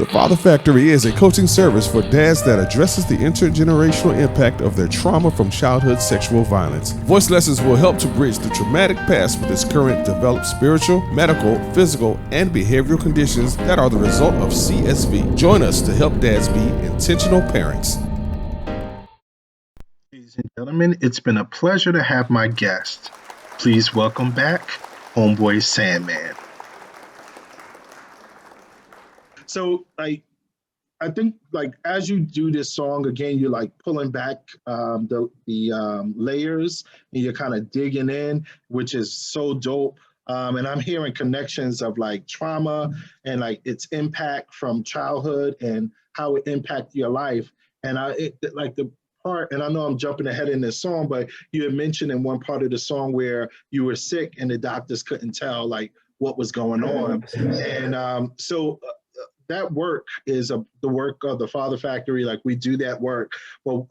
The Father Factory is a coaching service for dads that addresses the intergenerational impact of their trauma from childhood sexual violence. Voice lessons will help to bridge the traumatic past with its current developed spiritual, medical, physical, and behavioral conditions that are the result of CSV. Join us to help dads be intentional parents. Ladies and gentlemen, it's been a pleasure to have my guest. Please welcome back Homeboy Sandman. So, I think as you do this song again, you're pulling back the layers and you're kind of digging in, which is so dope. And I'm hearing connections of trauma and its impact from childhood and how it impacted your life. And the part, and I know I'm jumping ahead in this song, but you had mentioned in one part of the song where you were sick and the doctors couldn't tell what was going on. And so that work is the work of the Father Factory. We do that work, but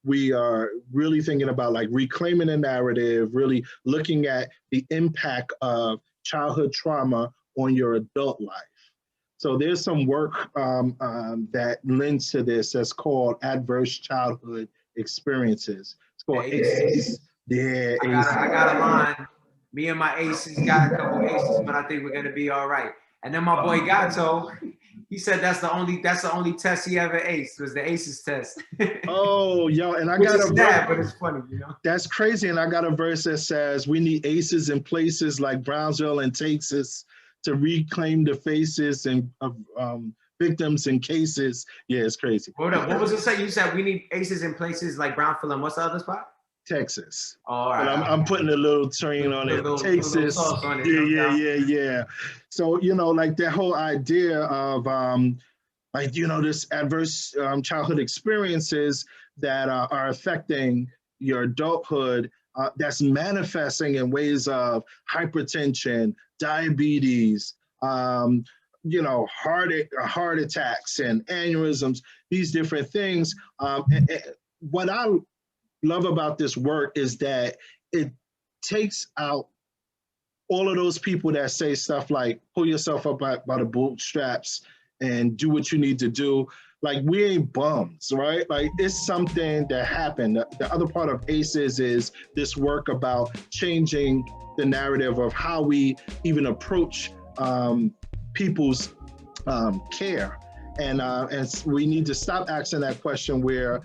we are really thinking about reclaiming the narrative, really looking at the impact of childhood trauma on your adult life. So there's some work that lends to this that's called adverse childhood experiences. It's called ACEs. Yeah, I got a line. Me and my aces got a couple aces, but I think we're gonna be all right. And then my boy Gato, he said that's the only test he ever aced was the ACEs test. Oh, yo, and I Which got is a sad, verse. but it's funny, you know. That's crazy, and I got a verse that says we need aces in places like Brownsville and Texas to reclaim the faces and victims and cases. Yeah, it's crazy. Hold up, what was it say? You said we need aces in places like Brownfield and what's the other spot? Texas. All right. But I'm putting a little train on it. Texas. Yeah. So, that whole idea of this adverse childhood experiences that are affecting your adulthood, that's manifesting in ways of hypertension, diabetes, heart attacks and aneurysms, these different things. And what I love about this work is that it takes out all of those people that say stuff like pull yourself up by the bootstraps and do what you need to do. We ain't bums, right? It's something that happened. The other part of ACEs is this work about changing the narrative of how we even approach people's care. And we need to stop asking that question where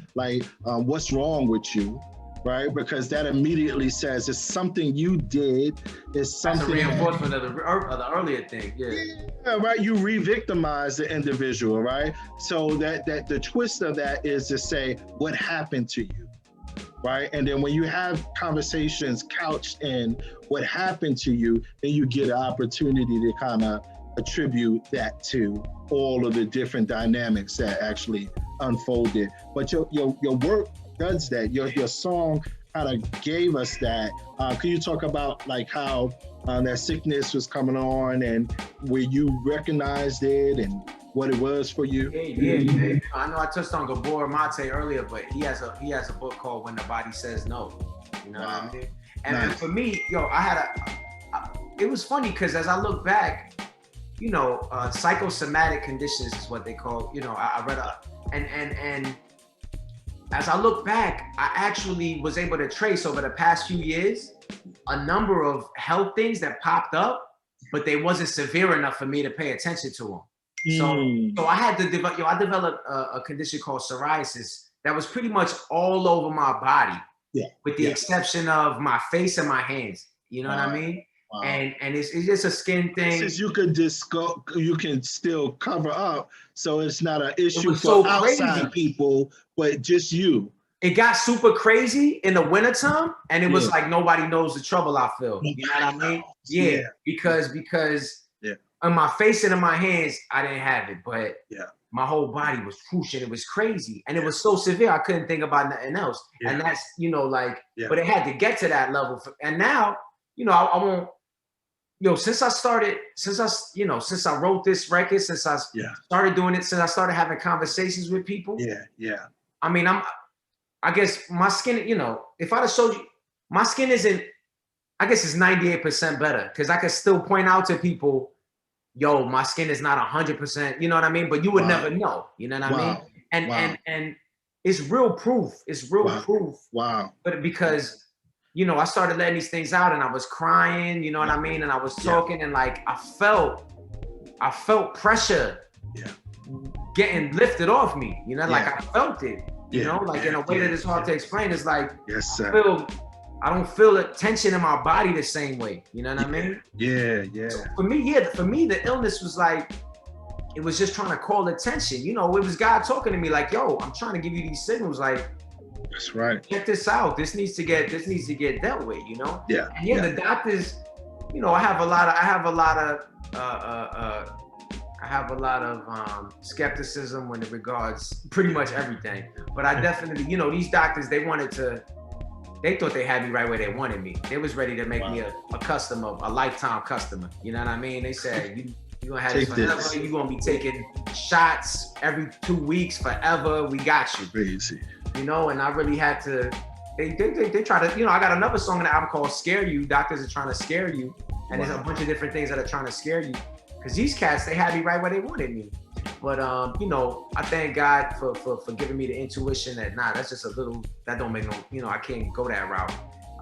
what's wrong with you, right? Because that immediately says it's something you did. It's something. That's a reinforcement of the earlier thing. Yeah, right. You re-victimize the individual, right? So that the twist of that is to say what happened to you, right? And then when you have conversations couched in what happened to you, then you get an opportunity to kind of attribute that to all of the different dynamics that actually unfolded. But your work does that. Your song kind of gave us that. Can you talk about how that sickness was coming on and where you recognized it and what it was for you? Yeah. I know I touched on Gabor Mate earlier, but he has a book called When the Body Says No. You know what I mean? And for me, it was funny because as I look back, psychosomatic conditions is what they call, I read up and as I look back, I actually was able to trace over the past few years a number of health things that popped up, but they wasn't severe enough for me to pay attention to them. So I had to develop, I developed a condition called psoriasis that was pretty much all over my body, with the exception of my face and my hands. You know what I mean? Wow. And it's just a skin thing. Since you can still cover up, so it's not an issue for outside people, but just you. It got super crazy in the wintertime, and it was like nobody knows the trouble I feel. You know what I mean? Yeah. Because on my face and in my hands, I didn't have it, but my whole body was whoosh, and it was crazy, and it was so severe I couldn't think about nothing else. And that's but it had to get to that level. And now, I won't. Since I wrote this record, since I started doing it, since I started having conversations with people. I mean, I guess my skin, if I'd have showed you, my skin isn't, I guess it's 98% better because I can still point out to people yo, my skin is not 100%, you know what I mean? But you would never know, you know what I mean? And it's real proof. It's real proof. Wow. But because, you know, I started letting these things out and I was crying, you know what I mean? And I was talking and like, I felt pressure getting lifted off me, you know, like I felt it, you know, like in a way that is hard to explain. It's like, I don't feel the tension in my body the same way. You know what I mean? So for me, the illness was like, it was just trying to call attention. You know, it was God talking to me like, yo, I'm trying to give you these signals. Like, that's right. Check this out. This needs to get dealt with, you know? And the doctors, you know, I have a lot of skepticism when it regards pretty much everything. But I definitely, you know, these doctors, they thought they had me right where they wanted me. They was ready to make me a customer, a lifetime customer. You know what I mean? They said, you're gonna have this forever. You're gonna be taking shots every 2 weeks forever. We got you. Crazy. You know, and I really had to, they try to, you know, I got another song in the album called Scare You. Doctors are trying to scare you. And there's a bunch of different things that are trying to scare you. Because these cats, they had me right where they wanted me. But, you know, I thank God for giving me the intuition that, that's just a little, that don't make no, you know, I can't go that route.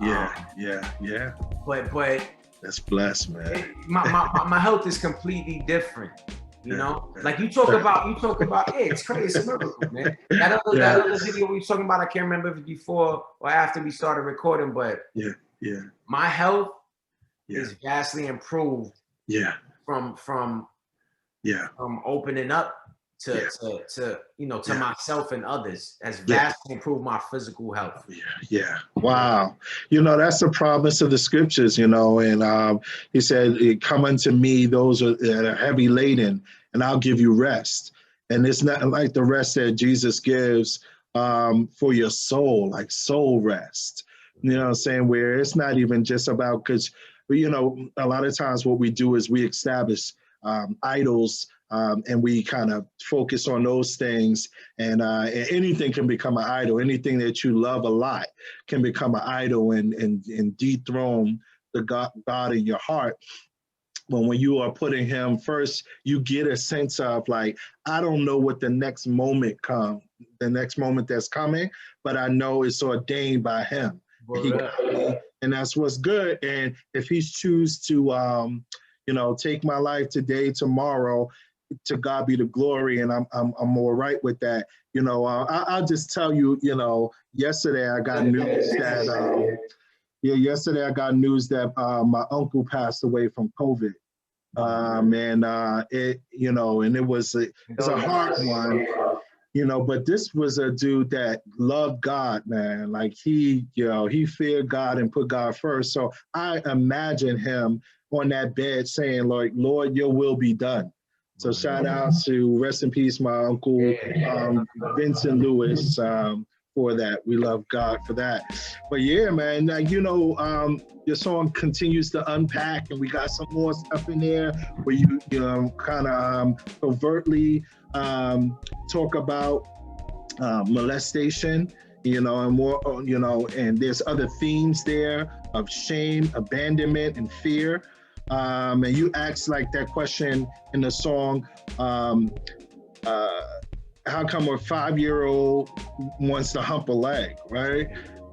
Yeah. But that's blessed, man. My health is completely different. You know, like you talk about, hey, it's crazy, it's a miracle, man. That other video we were talking about, I can't remember if before or after we started recording, but my health is vastly improved. From opening up to you know, to myself and others, has vastly improved my physical health. Wow. You know, that's the promise of the scriptures, you know, and he said, come unto me, those that are heavy laden, and I'll give you rest. And it's not like the rest that Jesus gives for your soul, like soul rest. You know what I'm saying? Where it's not even just about, because, you know, a lot of times what we do is we establish idols, and we kind of focus on those things, and anything can become an idol. Anything that you love a lot can become an idol and dethrone the God in your heart. But when you are putting him first, you get a sense of like, I don't know what the next moment that's coming, but I know it's ordained by him. And that's what's good. And if he's choose to, you know, take my life today, tomorrow, to God be the glory, and I'm all right with that. You know, I'll just tell you, you know, yesterday I got news that my uncle passed away from COVID. It, you know, and it's a hard one, you know, but this was a dude that loved God, man. Like he feared God and put God first. So I imagine him on that bed saying, like, Lord, your will be done. So shout out to, rest in peace, my uncle, Vincent Lewis, for that. We love God for that. But yeah, man, you know, your song continues to unpack, and we got some more stuff in there where you know, kind of overtly talk about molestation, you know, and more, you know, and there's other themes there of shame, abandonment, and fear. And you asked like that question in the song, how come a 5-year-old wants to hump a leg, right?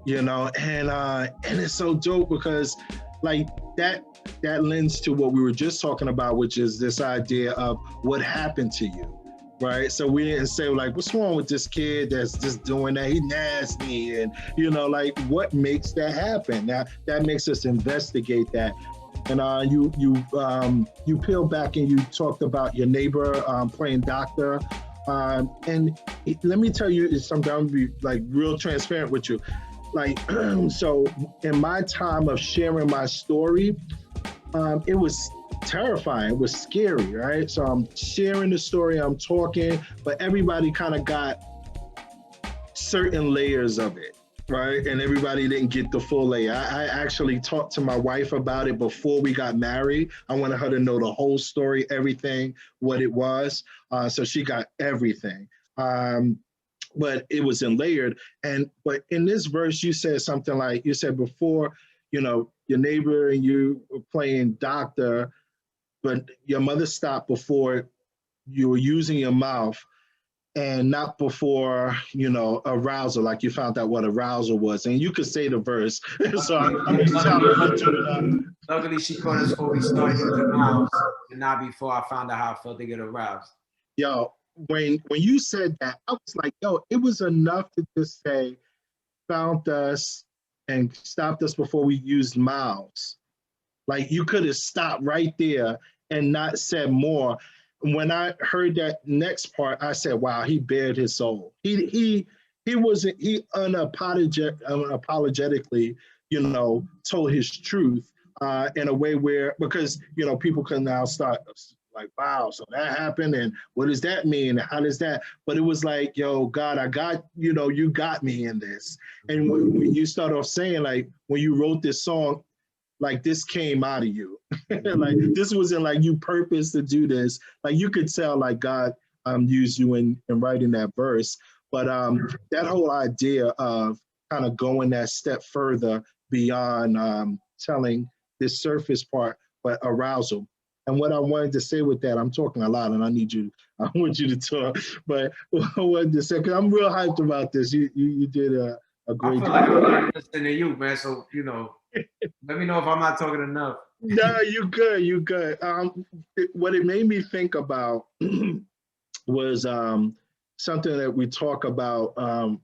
You know, and it's so dope because like that lends to what we were just talking about, which is this idea of what happened to you, right? So we didn't say like, what's wrong with this kid that's just doing that? He's nasty, and you know, like what makes that happen? Now that makes us investigate that. And you peeled back and you talked about your neighbor playing doctor. And let me tell you something, I'm gonna be like real transparent with you. Like, so in my time of sharing my story, it was terrifying, it was scary, right? So I'm sharing the story, I'm talking, but everybody kind of got certain layers of it. Right, and everybody didn't get the full layer. I actually talked to my wife about it before we got married. I wanted her to know the whole story, everything, what it was. So she got everything. But it was in layered. But in this verse, you said something like, you said before, you know, your neighbor and you were playing doctor, but your mother stopped before you were using your mouth, and not before, you know, arousal, like you found out what arousal was. And you could say the verse. So I'm just telling you. Luckily, she caught us before we started using mouths, and not before I found out how I felt to get aroused. Yo, when you said that, I was like, yo, it was enough to just say, found us and stopped us before we used mouths. Like, you could have stopped right there and not said more. When I heard that next part, I said, wow, he bared his soul. He unapologetically, you know, told his truth in a way where, because, you know, people can now start like, wow, so that happened, and what does that mean? How does that? But it was like, yo, God, I got, you know, you got me in this. And when you start off saying, like, when you wrote this song, like, this came out of you. Like, this wasn't like you purposed to do this. Like, you could tell, like, God used you in writing that verse. But that whole idea of kind of going that step further beyond telling this surface part, but arousal. And what I wanted to say with that, I'm talking a lot, and I want you to talk. But what I wanted to say, because I'm real hyped about this. You did a great job. I feel like I'm listening to you, man. So, you know, let me know if I'm not talking enough. No, you good. You good. What it made me think about was something that we talk about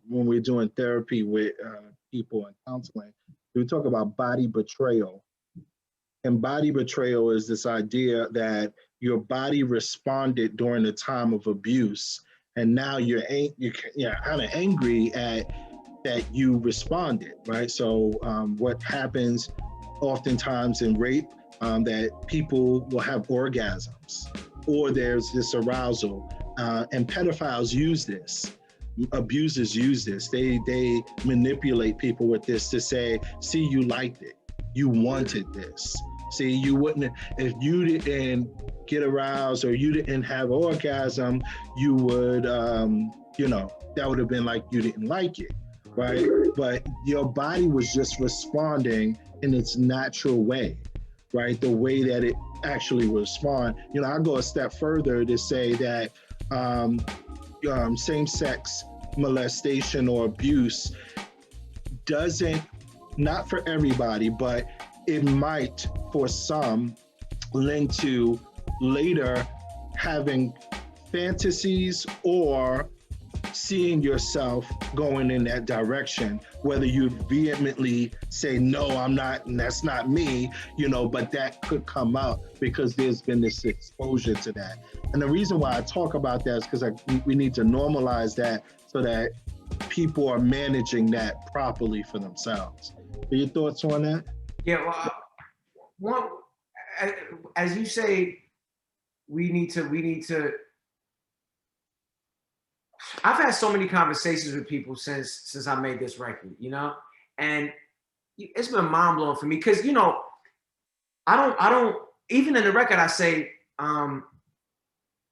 when we're doing therapy with people and counseling. We talk about body betrayal. And body betrayal is this idea that your body responded during the time of abuse, and now you're kind of angry at that you responded, right? So what happens oftentimes in rape, that people will have orgasms, or there's this arousal, and pedophiles use this. Abusers use this. They manipulate people with this to say, see, you liked it. You wanted this. See, you wouldn't, if you didn't get aroused or you didn't have orgasm, you would, you know, that would have been like you didn't like it, right? But your body was just responding in its natural way, right? The way that it actually would respond. You know, I go a step further to say that same-sex molestation or abuse doesn't, not for everybody, but it might, for some, lend to later having fantasies or seeing yourself going in that direction, whether you vehemently say, no, I'm not, and that's not me, you know, but that could come out because there's been this exposure to that. And the reason why I talk about that is because we need to normalize that so that people are managing that properly for themselves. Are your thoughts on that? Yeah, well, as you say, we need to. I've had so many conversations with people since I made this record, you know, and it's been mind blowing for me because, you know, I don't even in the record I say,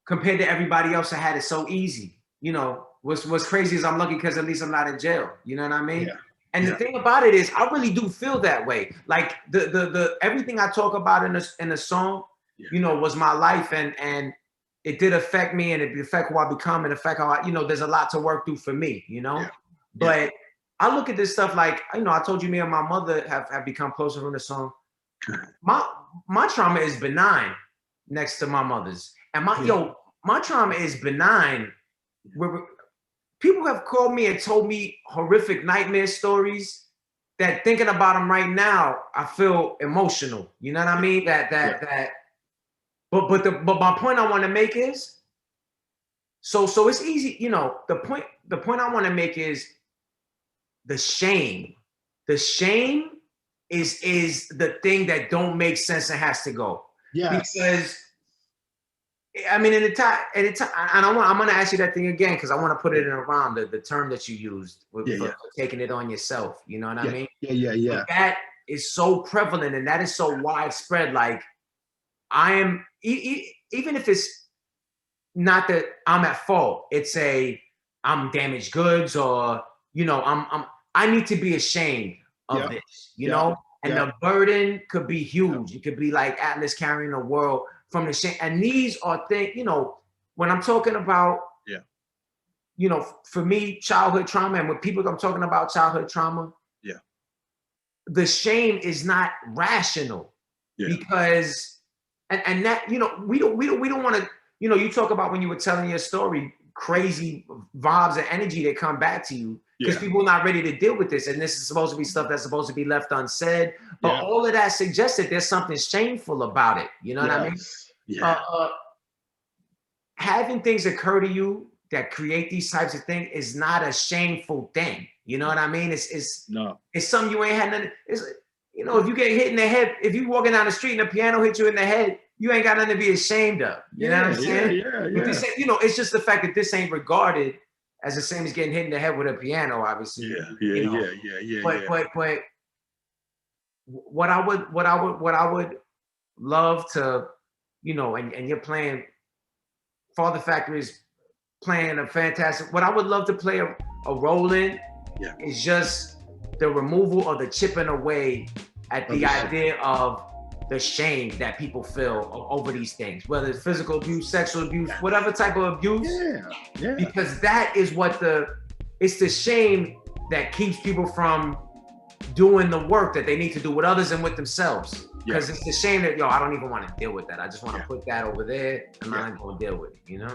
compared to everybody else, I had it so easy. You know, what's crazy is I'm lucky because at least I'm not in jail. You know what I mean? Yeah. And the thing about it is, I really do feel that way. Like the everything I talk about in the song, you know, was my life, and it did affect me, and it affect who I become, and affect how I, you know, there's a lot to work through for me, you know. But I look at this stuff like, you know, I told you, me and my mother have become closer from the song. My trauma is benign next to my mother's, and my trauma is benign. People have called me and told me horrific nightmare stories that thinking about them right now, I feel emotional. You know what I mean? But my point I want to make is, so it's easy, you know, the point I want to make is the shame. The shame is the thing that don't make sense and has to go. Yes. Because I mean, and I'm gonna ask you that thing again because I want to put it in around the term that you used for taking it on yourself. You know what I mean? Yeah. But that is so prevalent and that is so widespread. Like, I am, even if it's not that I'm at fault, it's I'm damaged goods, or, you know, I need to be ashamed of this, you know? And the burden could be huge. It could be like Atlas carrying the world from the shame. And these are things, you know, when I'm talking about, you know, for me, childhood trauma, and when people I'm talking about childhood trauma, the shame is not rational because, and that, you know, we don't want to, you know, you talk about when you were telling your story, crazy vibes and energy that come back to you because people are not ready to deal with this. And this is supposed to be stuff that's supposed to be left unsaid. But all of that suggests that there's something shameful about it. You know what I mean? Having things occur to you that create these types of things is not a shameful thing. You know what I mean? It's something you ain't had nothing. It's, you know, if you get hit in the head, if you walking down the street and a piano hit you in the head, you ain't got nothing to be ashamed of. You know what I'm saying? But this, you know, it's just the fact that this ain't regarded as the same as getting hit in the head with a piano, obviously. But what I would love to, you know, and you're playing, Father Factory is playing a fantastic, what I would love to play a role in is just the removal or the chipping away at the idea of the shame that people feel over these things, whether it's physical abuse, sexual abuse, whatever type of abuse. Because that is what it's the shame that keeps people from doing the work that they need to do with others and with themselves. Because it's the shame that, I don't even want to deal with that. I just want to put that over there and I'm not going to deal with it, you know?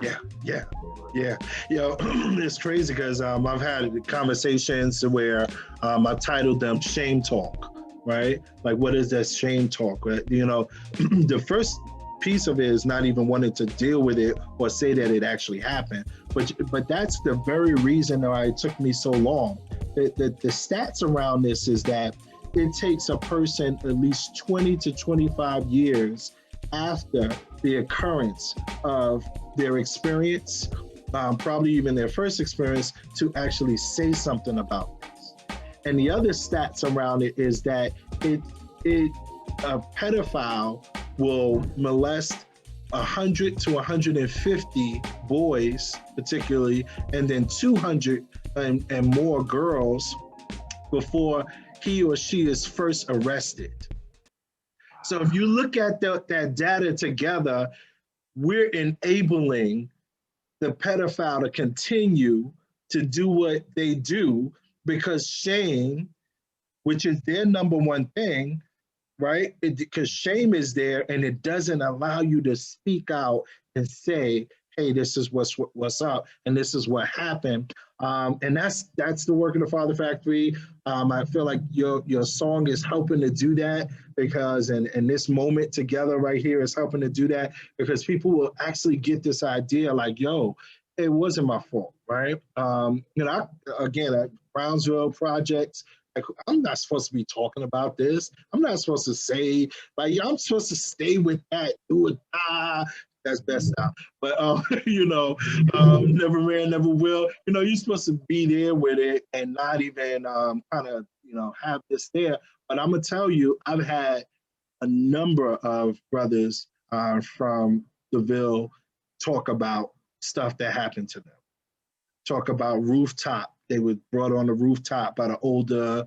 You know, it's crazy because I've had conversations where I've titled them Shame Talk, right? Like, what is that shame talk? You know, the first piece of it is not even wanting to deal with it or say that it actually happened. But that's the very reason why it took me so long. The stats around this is that it takes a person at least 20 to 25 years after the occurrence of their experience, probably even their first experience, to actually say something about this. And the other stats around it is that a pedophile will molest 100 to 150 boys, particularly, and then 200 and more girls before he or she is first arrested. So if you look at that data together, we're enabling the pedophile to continue to do what they do because shame, which is their number one thing, right? Because shame is there and it doesn't allow you to speak out and say, hey, this is what's up and this is what happened. And that's the work of the Father Factory. I feel like your song is helping to do that because, and this moment together right here is helping to do that because people will actually get this idea like, yo, it wasn't my fault, right? You know, at Brownsville Projects, like, I'm not supposed to be talking about this. I'm not supposed to say, like, I'm supposed to stay with that, do it, that's best now. But, you know, never ran, never will. You know, you're supposed to be there with it and not even kind of, you know, have this there. But I'm going to tell you, I've had a number of brothers from the Ville talk about stuff that happened to them. Talk about rooftop. They were brought on the rooftop by the older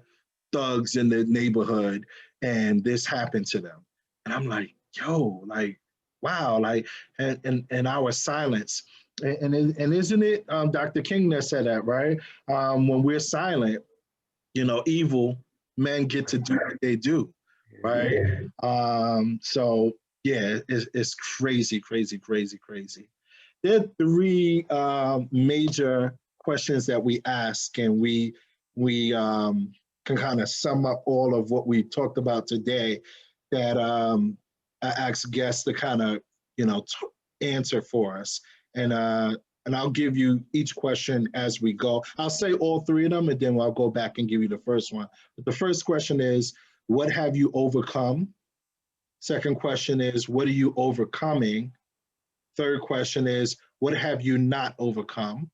thugs in the neighborhood, and this happened to them. And I'm like, yo, like, wow, like, and our silence. And isn't it Dr. King that said that, right? When we're silent, you know, evil men get to do what they do, right? So yeah, it's crazy, crazy, crazy, crazy. There are three major questions that we ask, and we can kind of sum up all of what we talked about today that I ask guests to kind of, you know, answer for us. And I'll give you each question as we go. I'll say all three of them, and then I'll go back and give you the first one. But the first question is, what have you overcome? Second question is, what are you overcoming? Third question is, what have you not overcome?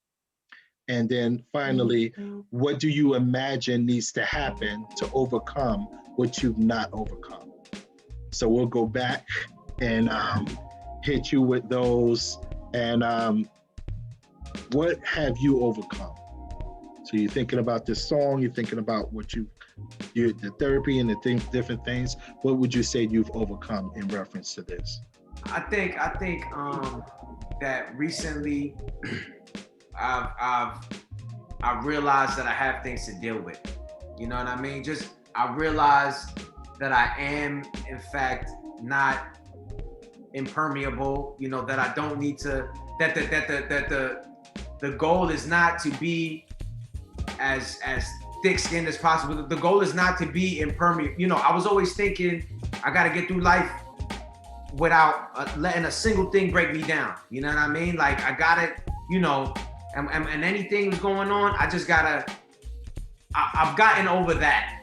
And then finally, what do you imagine needs to happen to overcome what you've not overcome? So we'll go back and hit you with those. And what have you overcome? So you're thinking about this song, you're thinking about what you've the therapy and the different things, what would you say you've overcome in reference to this? I think that recently I've realized that I have things to deal with. You know what I mean? Just I realized that I am in fact not impermeable. You know, that I don't need to. That the goal is not to be as thick-skinned as possible. The goal is not to be impermeable. You know, I was always thinking I got to get through life without letting a single thing break me down. You know what I mean? Like I got it, you know, and anything was going on, I just gotta, I've gotten over that,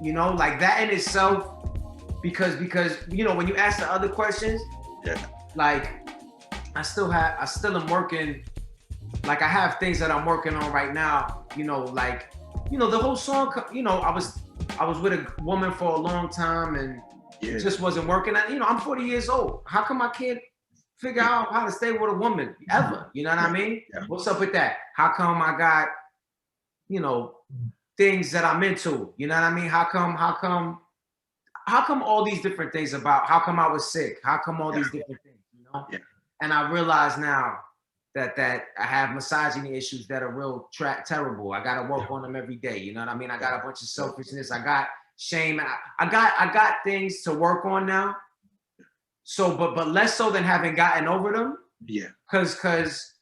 you know, like that in itself, because, you know, when you ask the other questions, like I still am working, like I have things that I'm working on right now, you know, like, you know, the whole song, you know, I was with a woman for a long time and it just wasn't working. You know, I'm 40 years old. How come I can't figure out how to stay with a woman ever? You know what I mean? What's up with that? How come I got, you know, things that I'm into? You know what I mean? How come all these different things about, how come I was sick? How come all these different things, you know? And I realize now that I have misogyny issues that are real terrible. I got to work on them every day. You know what I mean? I got a bunch of selfishness. I got shame. I got things to work on now. So, but less so than having gotten over them. Yeah. Cause,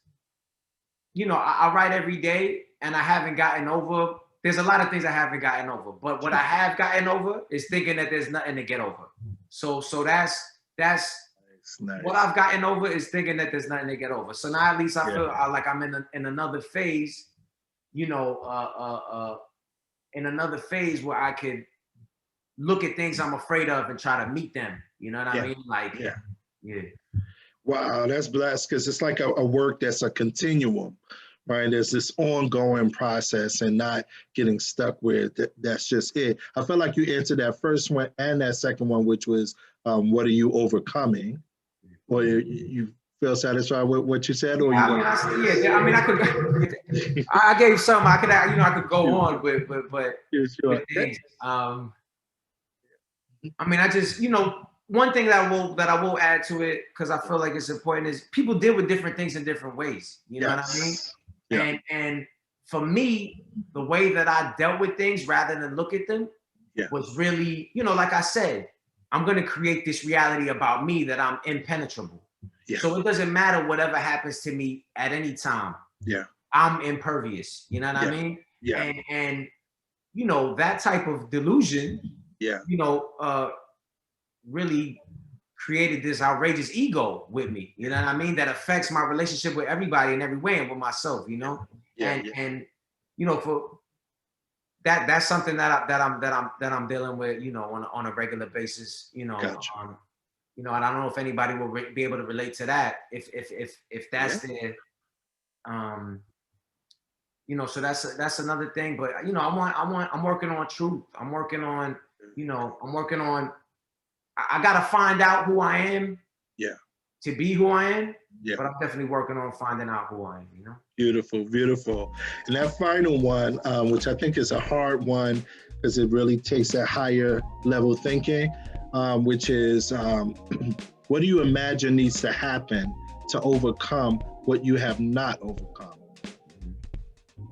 you know, I write every day and I haven't gotten over. There's a lot of things I haven't gotten over, but what I have gotten over is thinking that there's nothing to get over. So that's nice. What I've gotten over is thinking that there's nothing to get over. So now at least I feel like I'm in another phase, you know, in another phase where I could look at things I'm afraid of and try to meet them. You know what I mean? Like, Wow, that's blessed, because it's like a work that's a continuum, right? There's this ongoing process and not getting stuck with it. That's just it. I felt like you answered that first one and that second one, which was, what are you overcoming? Or you feel satisfied with what you said, or you want? I mean, I could. I gave some. I could go on, but sure. Things. I mean, I just, you know, one thing that I will add to it, because I feel like it's important, is people deal with different things in different ways. You know what I mean? Yeah. And for me, the way that I dealt with things rather than look at them was really, you know, like I said, I'm going to create this reality about me that I'm impenetrable. Yeah. So it doesn't matter whatever happens to me at any time. Yeah. I'm impervious. You know what I mean? Yeah. And you know, that type of delusion, you know, really created this outrageous ego with me. You know what I mean? That affects my relationship with everybody in every way and with myself, you know? And you know, for that's something that I'm dealing with, you know, on a regular basis, you know. Gotcha. You know, and I don't know if anybody will be able to relate to that. If that's their, you know, so that's another thing. But you know, I'm working on truth. I'm working on, you know, I gotta find out who I am. Yeah. To be who I am. Yeah. But I'm definitely working on finding out who I am, you know? Beautiful, beautiful. And that final one, which I think is a hard one, because it really takes that higher level thinking, which is, what do you imagine needs to happen to overcome what you have not overcome?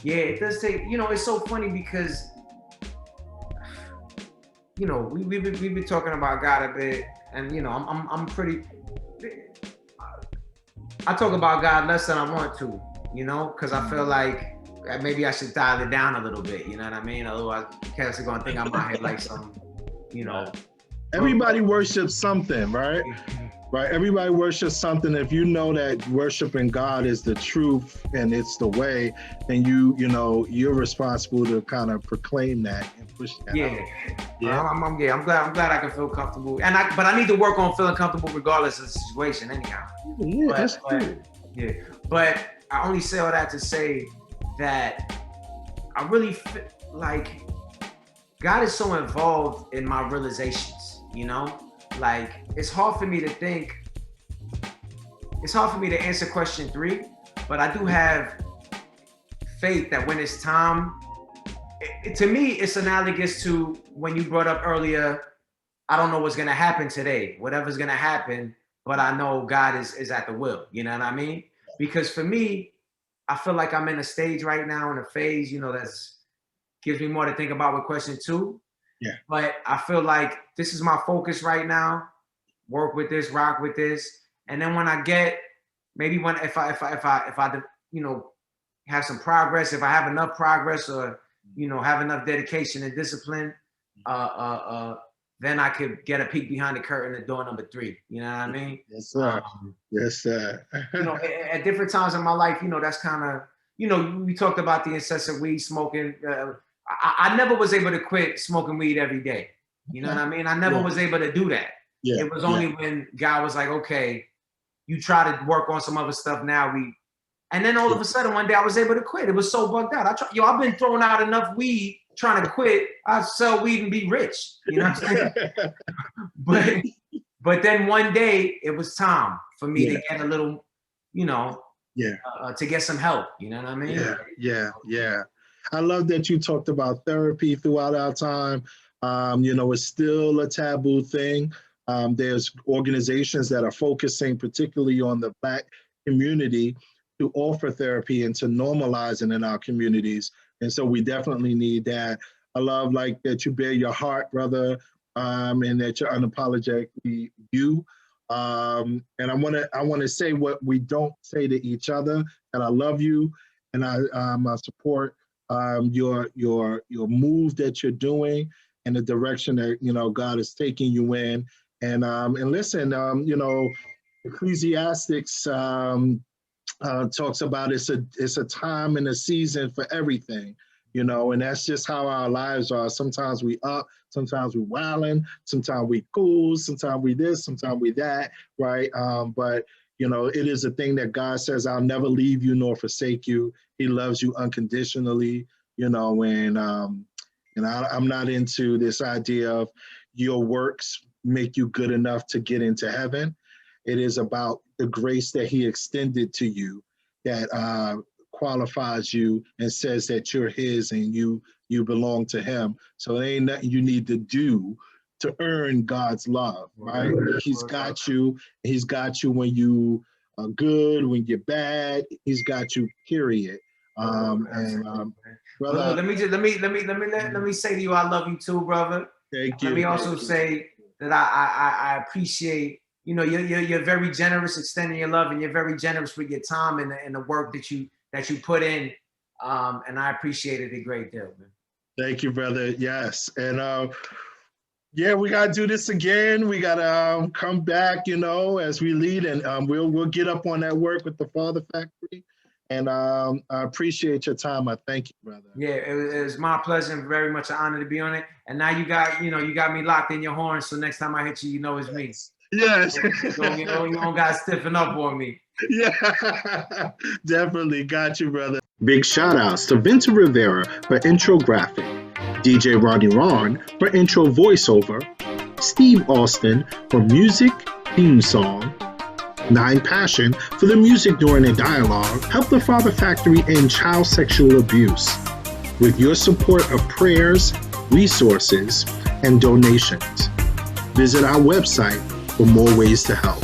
Yeah, it does take, you know, it's so funny because, you know, we've been talking about God a bit, and you know, I'm pretty. I talk about God less than I want to, you know, because I feel like maybe I should dial it down a little bit. You know what I mean? Otherwise, cats are gonna think I'm out here like some, you know. Everybody worships something, right? Right. Everybody worships something. If you know that worshiping God is the truth and it's the way, then you know, you're responsible to kind of proclaim that and push that out. Yeah. I'm glad I can feel comfortable. But I need to work on feeling comfortable regardless of the situation anyhow. Yeah, that's true. Yeah. But I only say all that to say that I really like God is so involved in my realizations, you know? Like, it's hard for me to answer question 3, but I do have faith that when it's time, to me, it's analogous to when you brought up earlier, I don't know what's going to happen today, whatever's going to happen, but I know God is at the will. You know what I mean? Because for me, I feel like I'm in a stage right now, in a phase, that's gives me more to think about with question 2. Yeah. But I feel like this is my focus right now. Work with this, rock with this. And then when I get, maybe if I have some progress, if I have enough progress or, have enough dedication and discipline, then I could get a peek behind the curtain at door number 3. You know what I mean? Yes, sir. Yes, sir. At different times in my life, that's kind of, we talked about the incessant weed smoking. I never was able to quit smoking weed every day. You know what I mean? I never was able to do that. Yeah. It was only when God was like, okay, you try to work on some other stuff now. And then all of a sudden one day I was able to quit. It was so bugged out. I've been throwing out enough weed trying to quit. I sell weed and be rich. You know what I'm saying? but then one day it was time for me to get a little, to get some help. You know what I mean? Yeah. I love that you talked about therapy throughout our time. It's still a taboo thing. There's organizations that are focusing particularly on the Black community to offer therapy and to normalize it in our communities. And so we definitely need that. I love that you bear your heart, brother, and that you're unapologetically you. And I want to say what we don't say to each other, that I love you and I support your move that you're doing and the direction that God is taking you in. And listen, Ecclesiastics talks about it's a time and a season for everything, and that's just how our lives are. Sometimes we up, sometimes we wilding, sometimes we cool, sometimes we this, sometimes we that, right? But it is a thing that God says, I'll never leave you nor forsake you. He loves you unconditionally, and I'm not into this idea of your works make you good enough to get into heaven. It is about the grace that he extended to you that qualifies you and says that you're his and you belong to him. So there ain't nothing you need to do to earn God's love, right? He's got you. He's got you when you are good, when you're bad. He's got you, period. Brother, let me say to you, I love you too, brother. Thank you. Let me also say that I appreciate, you're very generous extending your love, and you're very generous with your time and the work that you put in. And I appreciate it a great deal, man. Thank you, brother. Yes. And we gotta do this again. We gotta come back, as we lead, and we'll get up on that work with the Father Factory. And I appreciate your time. I thank you, brother. Yeah, it was my pleasure and very much an honor to be on it. And now you got me locked in your horn. So next time I hit you, it's me. Yes. You don't got to stiffen up on me. Yeah, definitely. Got you, brother. Big shout outs to Vincent Rivera for intro graphic, DJ Ronnie Ron for intro voiceover, Steve Austin for music theme song, Nine Passion for the music during a dialogue. Help the Father Factory end child sexual abuse with your support of prayers, resources, and donations. Visit our website for more ways to help.